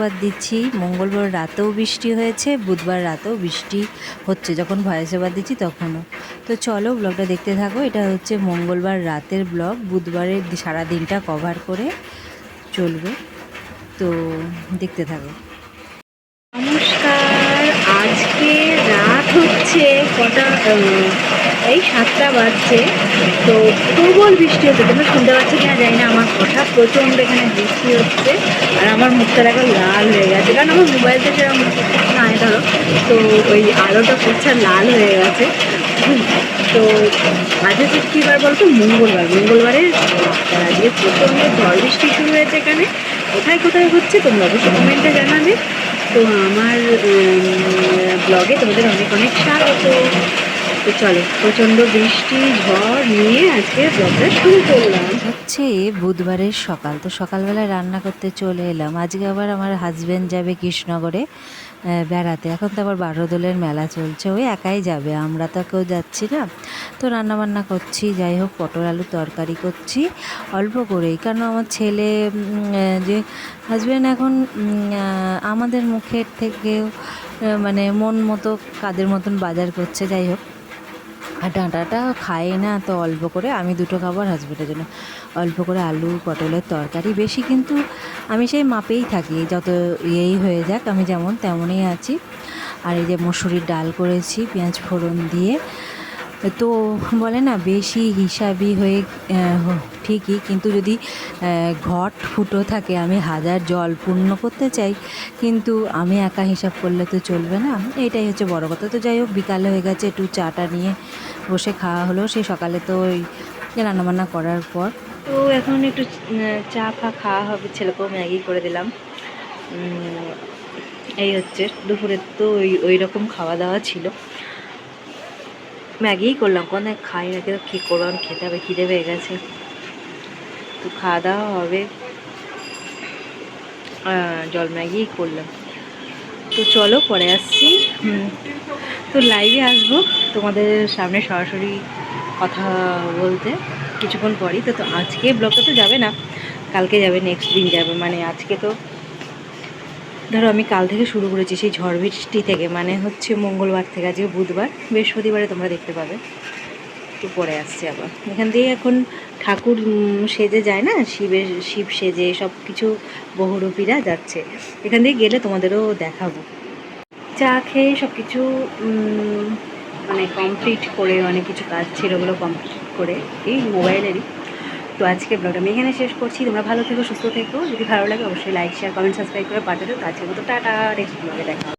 Over দিচ্ছি। মঙ্গলবার রাতেও বৃষ্টি হয়েছে, বুধবার রাতেও বৃষ্টি হচ্ছে, যখন ভয়েস ওভার দিচ্ছি তখনও। তো চলো ব্লগটা দেখতে থাকো। এটা হচ্ছে মঙ্গলবার রাতের ব্লগ, বুধবারের সারা দিনটা কভার করে চলবে, তো দেখতে থাকো। নমস্কার, আজকে রাত হচ্ছে কটা, এই 7টা বাজছে। তো প্রবল বৃষ্টি হচ্ছে, তোমরা শুনতে পাচ্ছি কিনা জানি না আমার কথা। প্রচণ্ড এখানে বৃষ্টি হচ্ছে আর আমার মুখটা দেখো লাল হয়ে গেছে, কারণ আমার মোবাইলটা সেরকম নাই ধরো, তো ওই আলোটা পড়ছে লাল হয়ে গেছে। তো আজ হচ্ছে কী বার বলতো, মঙ্গলবারের আজকে প্রচণ্ড ঝড় বৃষ্টি শুরু হয়েছে এখানে। কোথায় কোথায় হচ্ছে তোমরা অবশ্যই কমেন্টে জানাবে। তো আমার ব্লগে তোমাদের অনেক অনেক স্বাগত। তো চলো, প্রচণ্ড বৃষ্টি ঝড় নিয়ে আজকে ব্লগটা শুরু করলাম। হচ্ছে বুধবারের সকাল, তো সকালবেলায় রান্না করতে চলে এলাম। আজকে আবার আমার হাজব্যান্ড যাবে কৃষ্ণনগরে বেড়াতে। এখন তো আবার বারোদোলের মেলা চলছে, ওই একাই যাবে, আমরা তো কেউ যাচ্ছি না। তো রান্নাবান্না করছি, যাই হোক পটল আলুর তরকারি করছি অল্প করেই, কারণ আমার ছেলে যে হাজব্যান্ড এখন আমাদের মুখের থেকেও মানে মন মতো কাদের মতন বাজার করছে। যাই হোক, আর ডাঁটাটা খায় না, তো অল্প করে আমি দুটো খাবো আর হাজব্যান্ডের জন্য অল্প করে আলু পটলের তরকারি। বেশি কিন্তু আমি সেই মাপেই থাকি, যত ইয়েই হয়ে যাক আমি যেমন তেমনই আছি। আর এই যে মসুরির ডাল করেছি পেঁয়াজ ফোড়ন দিয়ে। তো বলে না বেশি হিসাবি হয়ে ঠিকই, কিন্তু যদি ঘট ফুটো থাকে, আমি হাজার জল পূর্ণ করতে চাই, কিন্তু আমি একা হিসাব করলে তো চলবে না, এইটাই হচ্ছে বড় কথা। তো যাই হোক, বিকালে হয়ে গেছে, একটু চাটা নিয়ে বসে খাওয়া হলো। সেই সকালে তো ওই রান্নাবান্না করার পর, তো এখন একটু চা খাওয়া হবে, ছেলেকেও ম্যাগি করে দিলাম। এই হচ্ছে দুপুরের তো ওই রকম খাওয়া দাওয়া ছিল, ম্যাগিই করলাম, কোনো খাই না, কিন্তু কী করবো, খেতে হবে, খিদে পেয়ে গেছে, তো খাওয়া দাওয়া হবে, জল ম্যাগিই করলাম। তো চলো পরে আসছি, তো লাইভে আসবো তোমাদের সামনে সরাসরি কথা বলতে কিছুক্ষণ পরই। তো আজকে ব্লগটা তো যাবে না, কালকে যাবে, নেক্সট দিন যাবে। মানে আজকে তো ধরো আমি কাল থেকে শুরু করেছি, সেই ঝড় বৃষ্টি থেকে, মানে হচ্ছে মঙ্গলবার থেকে, আজকে বুধবার, বৃহস্পতিবারে তোমরা দেখতে পাবে। তো পরে আসছে আবার এখান দিয়ে, এখন ঠাকুর সেজে যায় না, শিব সেজে সব কিছু বহুরূপীরা যাচ্ছে, এখান দিয়ে গেলে তোমাদেরও দেখাবো। চা খেয়ে সব কিছু মানে কমপ্লিট করে, অনেক কিছু কাজ ছিল ওগুলো কমপ্লিট করে এই মোবাইলেরই। তো আজকে ব্লগটা আমি এখানে শেষ করছি। তোমরা ভালো থেকো, সুস্থ থেকো, যদি ভালো লাগে অবশ্যই লাইক শেয়ার কমেন্ট সাবস্ক্রাইব করে পাঠাতে। তো আজকের মতো টাটা, নেক্সট ব্লগে দেখা।